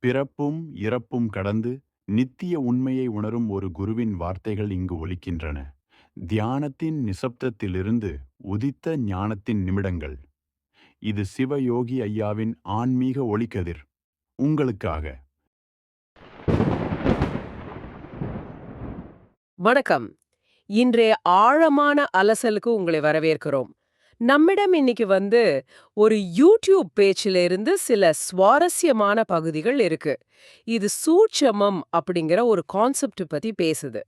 பிறப்பும் இறப்பும் கடந்து நித்திய உண்மையை உணரும் ஒரு குருவின் வார்த்தைகள் இங்கு ஒலிக்கின்றன. தியானத்தின் நிசப்தத்திலிருந்து உதித்த ஞானத்தின் நிமிடங்கள். இது சிவயோகி ஐயாவின் ஆன்மீக ஒளிக்கதிர் உங்களுக்காக. வணக்கம். இன்றைய ஆழமான அலசலுக்கு உங்களை வரவேற்கிறோம். நம்மிடம் இன்னைக்கு ஒரு யூடியூப் பேஜ்ல இருந்து சில சுவாரஸ்யமான பகுதிகள் இருக்கு. இது சூட்சமம் அப்படிங்கிற ஒரு கான்செப்ட் பத்தி பேசுது.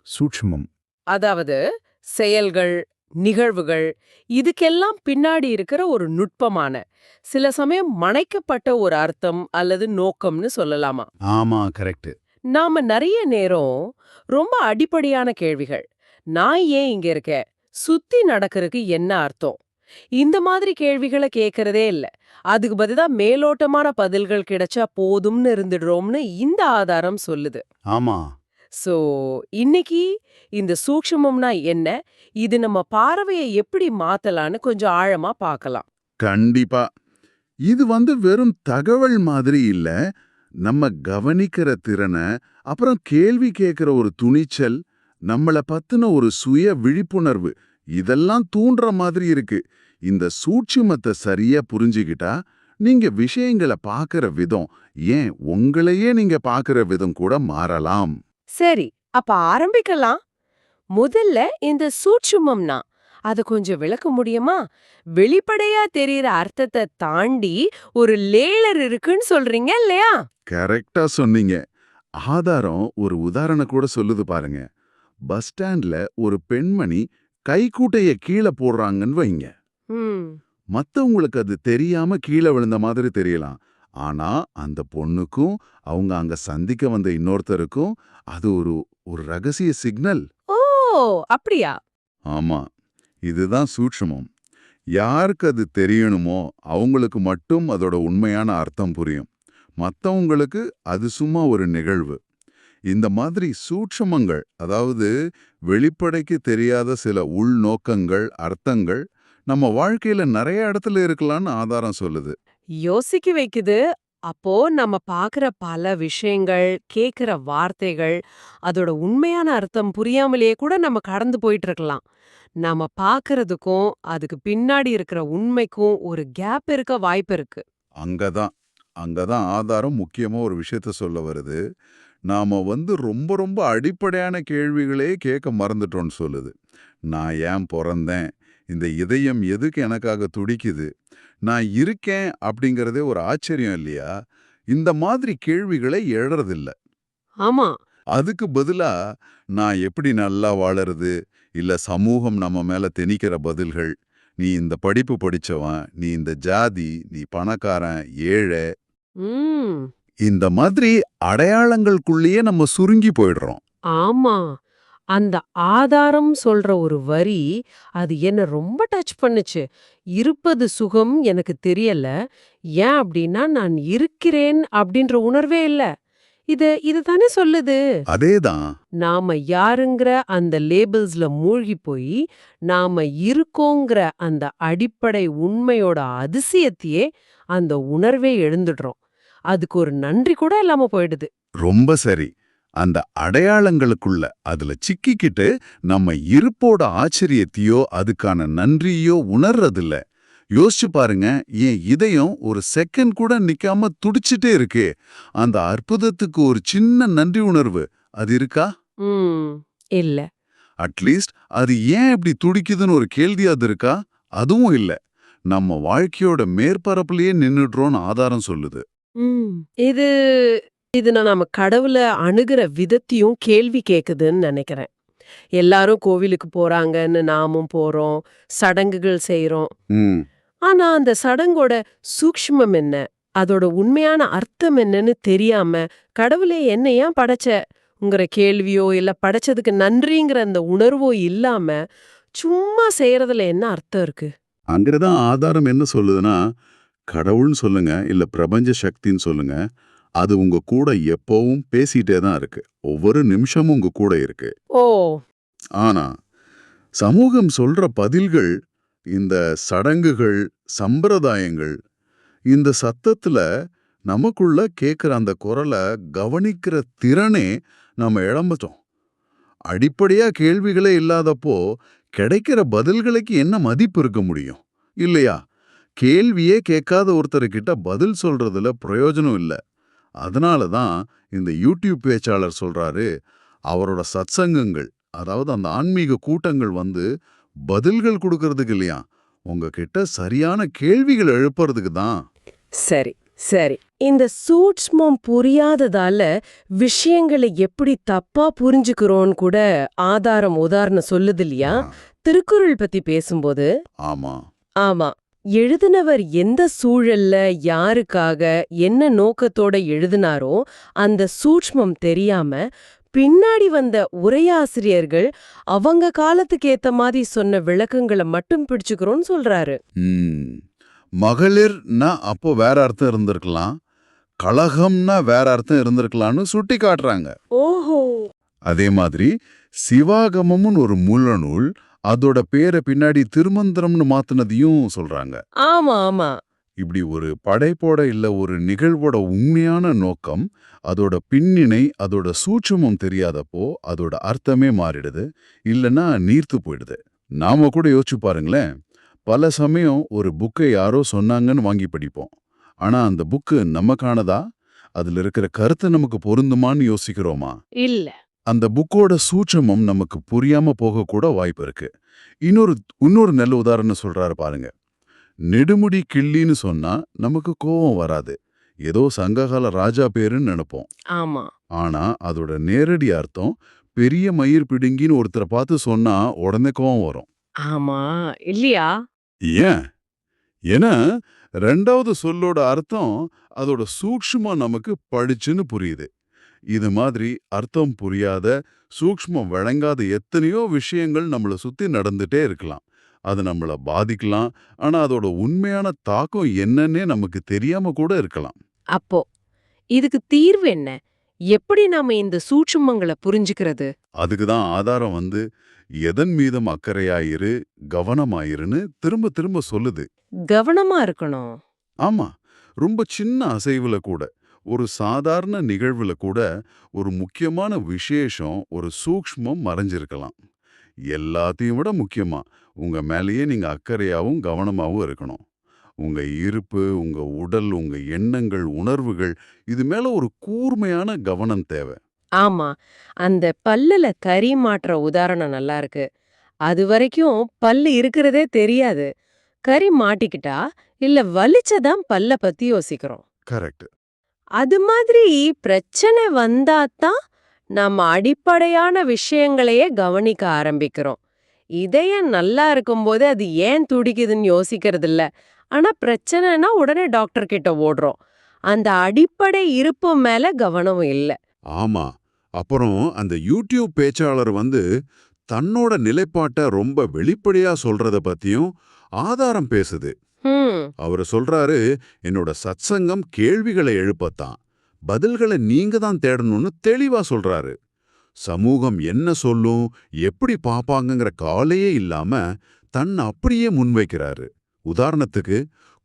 சூட்சுமம். அதாவது செயல்கள், நிகழ்வுகள், இதுக்கெல்லாம் பின்னாடி இருக்கிற ஒரு நுட்பமான, சில சமயம் மறைக்கப்பட்ட ஒரு அர்த்தம் அல்லது நோக்கம்னு சொல்லலாமா? ஆமா, கரெக்ட். நாம நிறைய நேரம் ரொம்ப அடிப்படையான கேள்விகள். நான் ஏன் இங்க இருக்கேன்? சுத்தி நடக்கிறதுக்கு என்ன அர்த்தம்? இந்த மாதிரி கேள்விகளை கேட்கறதே இல்ல. அதுக்கு பதிலா மேலோட்டமான பதில்கள் கிடைச்சா போதும்னு இருந்துடுறோம்னு இந்த ஆதாரம் சொல்லுது. ஆமா. சோ இன்னைக்கு இந்த சூக்ஷ்மம்னா என்ன, இது நம்ம பார்வையை எப்படி மாத்தலான்னு கொஞ்சம் ஆழமா பார்க்கலாம். கண்டிப்பா. இது வெறும் தகவல் மாதிரி இல்ல. நம்ம கவனிக்கிற திறனை, அப்புறம் கேள்வி கேட்கிற ஒரு துணிச்சல், நம்மள பத்தின ஒரு சுய விழிப்புணர்வு, இதெல்லாம் தூண்டுற மாதிரி இருக்கு. இந்த சூட்சுமத்தை சரியா புரிஞ்சுக்கிட்டா, நீங்க விஷயங்களை பார்க்கிற விதம், ஏன் உங்களையே நீங்க பார்க்கிற விதம் கூட மாறலாம். சரி, அப்ப ஆரம்பிக்கலாம். முதல்ல இந்த சூட்சுமம்னா அத கொஞ்சம் விளக்க முடியுமா? வெளிப்படையா தெரியற அர்த்தத்தை தாண்டி ஒரு லேயர் இருக்குன்னு சொல்றீங்க இல்லையா? கரெக்டா சொன்னீங்க. ஆதாரம் ஒரு உதாரணம் கூட சொல்லுது பாருங்க. பஸ் ஸ்டாண்ட்ல ஒரு பெண்மணி கைக்குட்டைய கீழே போடுறாங்கன்னு வைங்க. ம். மத்தவங்களுக்கு அது தெரியாம கீழே விழுந்த மாதிரி தெரியலாம். ஆனா அந்த பொண்ணுக்கும் அவங்க அங்க சந்திக்க வந்த இன்னொருத்தருக்கும் அது ஒரு ஒரு ரகசிய சிக்னல். ஓ, அப்படியா? ஆமா, இதுதான் சூட்சுமம். யாருக்கு அது தெரியணுமோ அவங்களுக்கு மட்டும் அதோட உண்மையான அர்த்தம் புரியும். மத்தவங்களுக்கு அது சும்மா ஒரு நிகழ்வு. இந்த மாதிரி சூட்சுமங்கள், அதாவது வெளிப்படைக்கு தெரியாத சில உள்நோக்கங்கள், அர்த்தங்கள் நம்ம வாழ்க்கையில நிறைய இடத்துல இருக்கலாம்னு ஆதாரம் சொல்லுது. யோசிக்க வைக்குது. அப்போ நம்ம பாக்குற பல விஷயங்கள், கேக்குற வார்த்தைகள், அதோட உண்மையான அர்த்தம் புரியாமலேயே கூட நம்ம கடந்து போயிட்டு இருக்கலாம். நாம பாக்குறதுக்கும் அதுக்கு பின்னாடி இருக்கிற உண்மைக்கும் ஒரு கேப் இருக்க வாய்ப்பு இருக்கு. அங்கதான் அங்கதான் ஆதாரம் முக்கியமா ஒரு விஷயத்த சொல்ல வருது. நாம ரொம்ப ரொம்ப அடிப்படையான கேள்விகளே கேட்க மறந்துட்டோம்னு சொல்லுது. நான் ஏன் பொறந்தேன்? இந்த இதயம் எதுக்கு எனக்காக துடிக்குது? நான் இருக்கேன் அப்படிங்கறதே ஒரு ஆச்சரியம் இல்லையா? இந்த மாதிரி கேள்விகளை எழறதில்ல. ஆமா. அதுக்கு பதிலா நான் எப்படி நல்லா வாழறது, இல்ல சமூகம் நம்ம மேல திணிக்கிற பதில்கள், நீ இந்த படிப்பு படிச்சவன், நீ இந்த ஜாதி, நீ பணக்காரன், ஏழை, ம். இந்த மாதிரி அடையாளங்களுக்குள்ளேயே நம்ம சுருங்கி போயிடுறோம். ஆமா. அந்த ஆதாரம் சொல்ற ஒரு வரி, அது என்ன ரொம்ப டச் பண்ணுச்சு. இருப்பது சுகம் எனக்கு தெரியல. ஏன் அப்டின்னா, நான் இருக்கிறேன் அப்டின்ற உணர்வே இல்ல. இது தானே சொல்லுது. அதேதான். நாம யாருங்கிற அந்த லேபிள்ஸ்ல மூழ்கி போய், நாம இருக்கோங்கிற அந்த அடிப்படை உண்மையோட அதிசயத்தையே அந்த உணர்வே எழுந்துடுறோம். அதுக்கு ஒரு நன்றி கூட இல்லாம போயிடுது. ரொம்ப சரி. அந்த அடையாளங்களுக்குள்ள அதுல சிக்கிக்கிட்டு நம்ம இருப்போட ஆச்சரியத்தையோ அதுக்கான நன்றியோ உணர்றதில்ல. யோசிச்சு பாருங்க, என் இதயம் ஒரு செகண்ட் கூட நிக்காம துடிச்சிட்டே இருக்கே, அந்த அற்புதத்துக்கு ஒரு சின்ன நன்றி உணர்வு அது இருக்கா? ம். இல்ல. அட்லீஸ்ட் அது ஏன் இப்படி துடிக்குதுன்னு ஒரு கேள்வி அது இருக்கா? அதுவும் இல்ல. நம்ம வாழ்க்கையோட மேற்பரப்புலயே நின்னுடுறோம்னு ஆதாரம் சொல்லுது. ம். இது இது நாம கடவுள அணுகுற விதத்தையும் கேள்வி கேக்குதுன்னு நெனைக்கிறேன். எல்லாரும் கோவிலுக்கு போறாங்கன்னு நாமும் போறோம், சடங்குகள் செய்றோம். ம். ஆனா அந்த சடங்கோட சூக்ஷ்மம் என்ன? அதோட உண்மையான அர்த்தம் என்னன்னு தெரியாம, கடவுளே என்ன ஏன் படைச்ச?ங்கிற கேள்வியோ, இல்ல படைச்சதுக்கு நன்றிங்கிற அந்த உணர்வோ இல்லாம, சும்மா செய்யறதுல என்ன அர்த்தம் இருக்கு? அங்கதான் ஆதாரம் என்ன சொல்லுதுன்னா, கடவுள்னு சொல்லுங்க, இல்ல பிரபஞ்ச சக்தின்னு சொல்லுங்க, அது உங்க கூட எப்பவும் பேசிட்டே தான் இருக்கு. ஒவ்வொரு நிமிஷமும் உங்க கூட இருக்கு. ஓ! ஆனா, சமூகம் சொல்ற பதில்கள், இந்த சடங்குகள், சம்பிரதாயங்கள், இந்த சத்தத்துல நமக்குள்ள கேட்கிற அந்த குரலை கவனிக்கிற திறனே நம்ம இழந்துட்டோம். அடிப்படையா கேள்விகளே இல்லாதப்போ கிடைக்கிற பதில்களுக்கு என்ன மதிப்பு இருக்க முடியும் இல்லையா? கேள்வியே கேட்காத ஒருத்தர்கிட்ட பதில் சொல்றதுல பிரயோஜனம் இல்ல. அதனால தான் இந்த யூடியூப் பேச்சாளர் சொல்றாரு, அவரோட சத்சங்கங்கள், அதாவது அந்த ஆன்மீக கூட்டங்கள் பதில்கள் கொடுக்கறதுக்கு இல்லையா, உங்ககிட்ட சரியான கேள்விகள் எழுப்புறதுக்கு தான். சரி சரி. இந்த சூட்ச்மம் புரியாததால விஷயங்களை எப்படி தப்பா புரிஞ்சுக்கிறோன்னு கூட உதாரணம் சொல்லுது இல்லையா? ஆ, திருக்குறள் பத்தி பேசும்போது ஆமா. ஆமா, எழுதினவர் எந்த சூழல்ல யாருக்காக என்ன நோக்கத்தோட எழுதினாரோ அந்த சூட்ச்மம் தெரியாம பின்னாடி வந்த உரையாசிரியர்கள் அவங்க காலத்துக்கு ஏத்த மாதிரி சொன்ன விளக்கங்களை மட்டும் பிடிச்சுக்கிறோன்னு சொல்றாரு. ம். மகளிர்னா அப்போ வேற அர்த்தம் இருந்திருக்கலாம், கலகம்னா வேற அர்த்தம் இருந்திருக்கலாம்னு சுட்டி காட்டுறாங்க. ஓஹோ. அதே மாதிரி சிவாகமம்னு ஒரு மூல நூல், அதோட பேரை பின்னாடி திருமந்திரம்னு மாத்துனதையும் சொல்றாங்க. ஆமா ஆமா. இப்படி ஒரு படைப்போட இல்ல ஒரு நிகழ்வோட உண்மையான நோக்கம், அதோட பின்னிணை, அதோட சூட்சுமம் தெரியாதப்போ அதோட அர்த்தமே மாறிடுது, இல்லைன்னா நீர்த்து போயிடுது. நாம கூட யோசிச்சு பாருங்களேன், பல சமயம் ஒரு புக்கை யாரோ சொன்னாங்கன்னு வாங்கி படிப்போம். ஆனா அந்த புக்கு நமக்கானதா? அதுல இருக்கிற கருத்து நமக்கு பொருந்துமான்னு யோசிக்கிறோமா? இல்ல. அந்த புக்கோட சூட்சுமம் நமக்கு புரியாம போக கூட வாய்ப்பு இருக்கு. இன்னொரு இன்னொரு நல்ல உதாரணம் சொல்றாரு பாருங்க. நெடுமுடி கிள்ளின்னு சொன்னா நமக்கு கோபம் வராது, ஏதோ சங்ககால ராஜா பேருன்னு நினைப்போம். ஆமா ஆனா அதோட நேரடி அர்த்தம் பெரிய மயிர் பிடுங்கின்னு ஒருத்தரை பார்த்து சொன்னா உடனே கோபம் வரும். ஆமா. இல்லையா? ஏன்? ஏன்னா ரெண்டாவது சொல்லோட அர்த்தம் அதோட சூக்ஷ்மம் நமக்கு பளிச்சுன்னு புரியுது. இது மாதிரி அர்த்தம் புரியாத, சூக்ஷ்மம் வழங்காத எத்தனையோ விஷயங்கள் நம்மள சுத்தி நடந்துட்டே இருக்கலாம். அது நம்மள பாதிக்கலாம், ஆனா அதோட உண்மையான தாக்கம் என்னன்னே நமக்கு தெரியாம கூட இருக்கலாம். அப்போ இதுக்கு தீர்வு என்ன? எப்படி நாம இந்த சூட்சுமங்களை புரிஞ்சுக்கிறது? அதுக்கு தான் ஆதாரம் எதன் மீதும் அக்கறையாயிரு, கவனமாயிருன்னு திரும்ப திரும்ப சொல்லுது. கவனமா இருக்கணும். ஆமா, ரொம்ப சின்ன அசைவுல கூட, ஒரு சாதாரண நிகழ்வுல கூட ஒரு முக்கியமான விசேஷம், ஒரு சூக்ஷ்மம் மறைஞ்சிருக்கலாம். எல்லாத்தையும் விட முக்கியமா, உங்க மேலேயே நீங்க அக்கறையாவும் கவனமாவும் இருக்கணும். உங்க இருப்பு, உங்க உடல், உங்க எண்ணங்கள், உணர்வுகள், இது மேல ஒரு கூர்மையான கவனம் தேவை. ஆமா. அந்த பல்லுல கறி மாற்ற உதாரணம் நல்லா இருக்கு. அது வரைக்கும் பல்லு இருக்கிறதே தெரியாது. கறி மாட்டிக்கிட்டா இல்ல வலிச்சதான் பல்ல பத்தி யோசிக்கிறோம். கரெக்ட். அது மாதிரி பிரச்சனை வந்தாதான் நம்ம அடிப்படையான விஷயங்களையே கவனிக்க ஆரம்பிக்கிறோம். இதயம் நல்லா இருக்கும்போது அது ஏன் துடிக்குதுன்னு யோசிக்கிறது இல்ல. ஆனா பிரச்சனைனா உடனே டாக்டர் கிட்ட ஓடுறோம். அந்த அடிப்படை இருப்பு மேல கவனம் இல்ல. ஆமா. அப்புறம் அந்த யூடியூப் பேச்சாளர் தன்னோட நிலைப்பாட்ட ரொம்ப வெளிப்படையா சொல்றத பத்தியும் ஆதாரம் பேசுது. ஹம். அவரு சொல்றாரு, என்னோட சத்சங்கம் கேள்விகளை எழுப்பத்தான், பதில்களை நீங்க தான் தேடணும்னு தெளிவா சொல்றாரு. சமூகம் என்ன சொல்லும், எப்படி பாப்பாங்கங்கிற கவலையே இல்லாம தன்னை அப்படியே முன்வைக்கிறாரு. உதாரணத்துக்கு,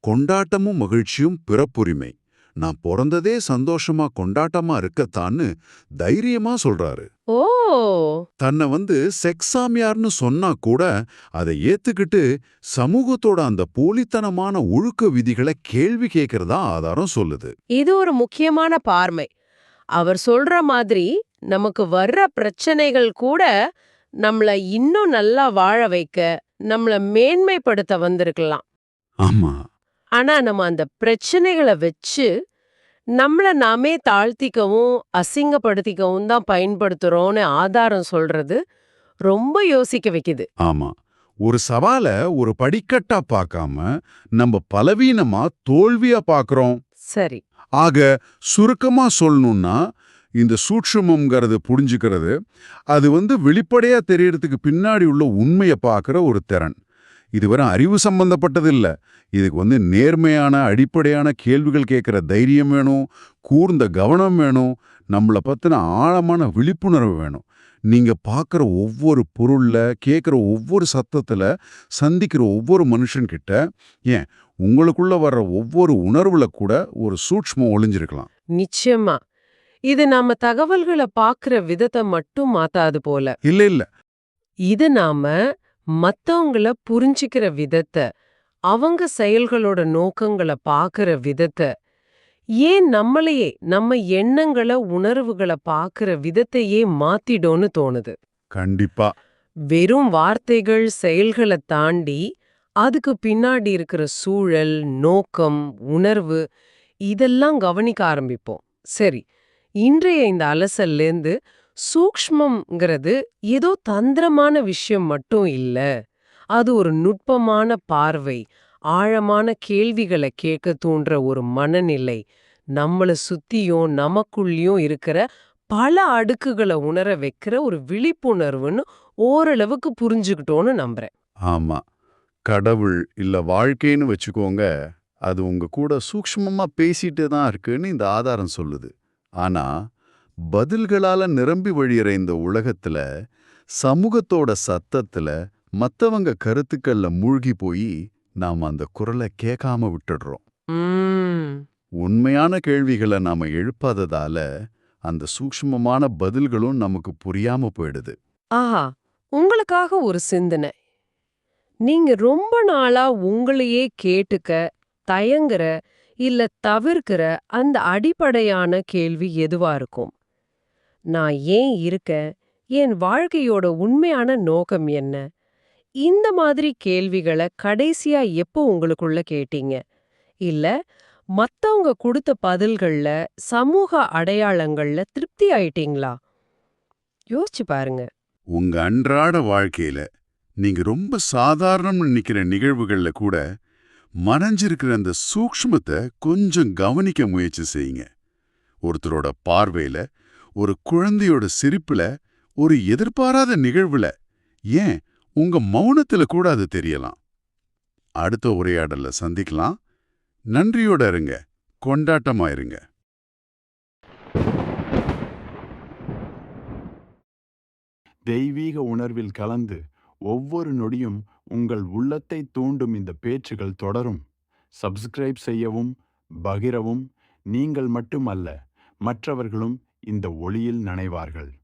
கொண்டாட்டமும் மகிழ்ச்சியும் பிறப்புரிமை, நான் பிறந்ததே சந்தோஷமா கொண்டாட்டமா இருக்கத்தான்னு தைரியமா சொல்றாரு. ஓ. தன்னை செக்ஸாமியார்னு சொன்னா கூட அதை ஏத்துக்கிட்டு சமூகத்தோட அந்த போலித்தனமான ஒழுக்க விதிகளை கேள்வி கேட்கறதா ஆதாரம் சொல்லுது. இது ஒரு முக்கியமான பார்வை. அவர் சொல்ற மாதிரி நமக்கு வர்ற பிரச்சனைகள் கூட நம்மள இன்னும் நல்லா வாழ வைக்க, நம்மள மேன்மைப்படுத்த வந்திருக்கலாம். ஆமா. ஆனா நம்ம அந்த பிரச்சனைகளை வச்சு நம்மள நாமே தாழ்த்திக்கவும் அசிங்கப்படுத்திக்கவும் தான் பயன்படுத்துறோம்னு ஆதாரம் சொல்றது ரொம்ப யோசிக்க வைக்குது. ஆமா. ஒரு சவால ஒரு படிக்கட்டா பார்க்காம நம்ம பலவீனமா தோல்வியா பார்க்கறோம். சரி. ஆக சுருக்கமா சொல்லணும்னா, இந்த சூட்சுமம்ங்கிறது புரிஞ்சுக்கிறது, அது வெளிப்படையா தெரியறதுக்கு பின்னாடி உள்ள உண்மையை பார்க்குற ஒரு திறன். இது வெறும் அறிவு சம்பந்தப்பட்டது இல்ல. இதுக்கு நேர்மையான அடிப்படையான கேள்விகள் கேட்கிற தைரியம் வேணும், கூர்ந்த கவனம் வேணும், நம்மள பத்தின ஆழமான விழிப்புணர்வு வேணும். நீங்க பார்க்குற ஒவ்வொரு பொருள்ல, கேட்குற ஒவ்வொரு சத்தத்துல, சந்திக்கிற ஒவ்வொரு மனுஷன்கிட்ட, ஏன் உங்களுக்குள்ள வர்ற ஒவ்வொரு உணர்வுல கூட ஒரு சூட்ச்மம் ஒளிஞ்சிருக்கலாம். நிச்சயமா. இது நாம தகவல்கள பாக்குற விதத்தை மட்டும் மாத்தாது போல. இல்ல இல்ல. இது நாம மத்தவங்கள புரிஞ்சுக்கிற விதத்தை, அவங்க செயல்களோட நோக்கங்கள பாக்குற விதத்தை, ஏன் நம்மளையே நம்ம எண்ணங்கள உணர்வுகள பாக்குற விதத்தையே மாத்திடோன்னு தோணுது. கண்டிப்பா. வெறும் வார்த்தைகள் செயல்கள தாண்டி அதுக்கு பின்னாடி இருக்கிற சூழல், நோக்கம், உணர்வு இதெல்லாம் கவனிக்க ஆரம்பிப்போம். சரி, இன்றைய இந்த அலசல்லேந்து சூக்ஷ்மம்ங்கிறது ஏதோ தந்திரமான விஷயம் மட்டும் இல்ல. அது ஒரு நுட்பமான பார்வை, ஆழமான கேள்விகளை கேட்க தூண்டுற ஒரு மனநிலை, நம்மள சுத்தியும் நமக்குள்ளயும் இருக்கிற பல அடுக்குகளை உணர வைக்கிற ஒரு விழிப்புணர்வுன்னு ஓரளவுக்கு புரிஞ்சுக்கிட்டோன்னு நம்புறேன். ஆமா. கடவுள் இல்ல வாழ்க்கைன்னு வச்சுக்கோங்க, அது உங்க கூட சூக்ஷ்மமா பேசிட்டு தான் இருக்குன்னு இந்த ஆதாரம் சொல்லுது. ஆனா, பதில்களால நிரம்பி வழியிற இந்த உலகத்துல, சமூகத்தோட சத்தத்துல, மத்தவங்க கருத்துக்கள்ல மூழ்கி போய் நாம அந்த குரலை கேட்காம விட்டுடுறோம். ம். உண்மையான கேள்விகளை நாம எழுப்பாததால, அந்த சூக்ஷ்மமான பதில்களும் நமக்கு புரியாம போயிடுது. ஆஹா, உங்களுக்காக ஒரு சிந்தனை. நீங்க ரொம்ப நாளா உங்களையே கேட்டுக்க தயங்குற இல்ல தவிர்க்கிற அந்த அடிப்படையான கேள்வி எதுவா இருக்கும்? நான் ஏன் இருக்கேன்? என் வாழ்க்கையோட உண்மையான நோக்கம் என்ன? இந்த மாதிரி கேள்விகள கடைசியா எப்போ உங்களுக்குள்ள கேட்டீங்க? இல்ல மத்தவங்க குடுத்த பதில்கள்ல, சமூக அடையாளங்கள்ல திருப்தி ஆயிட்டீங்களா? யோசிச்சு பாருங்க. உங்க அன்றாட வாழ்க்கையில நீங்க ரொம்ப சாதாரணம்னு நினைக்கிற நிகழ்வுகள்ல கூட மறைஞ்சிருக்கிற அந்த சூக்ஷ்மத்தை கொஞ்சம் கவனிக்க முயற்சி செய்யுங்க. ஒருத்தரோட பார்வையில, ஒரு குழந்தையோட சிரிப்புல, ஒரு எதிர்பாராத நிகழ்வுல, ஏன் உங்க மௌனத்துல கூட அது தெரியலாம். அடுத்த உரையாடல்ல சந்திக்கலாம். நன்றியோட இருங்க, கொண்டாட்டமா இருங்க. தெய்வீக உணர்வில் கலந்து ஒவ்வொரு நொடியும் உங்கள் உள்ளத்தை தூண்டும் இந்த பேச்சுகள் தொடரும். சப்ஸ்கிரைப் செய்யவும், பகிரவும். நீங்கள் மட்டுமல்ல, மற்றவர்களும் இந்த ஒளியில் நனைவார்கள்.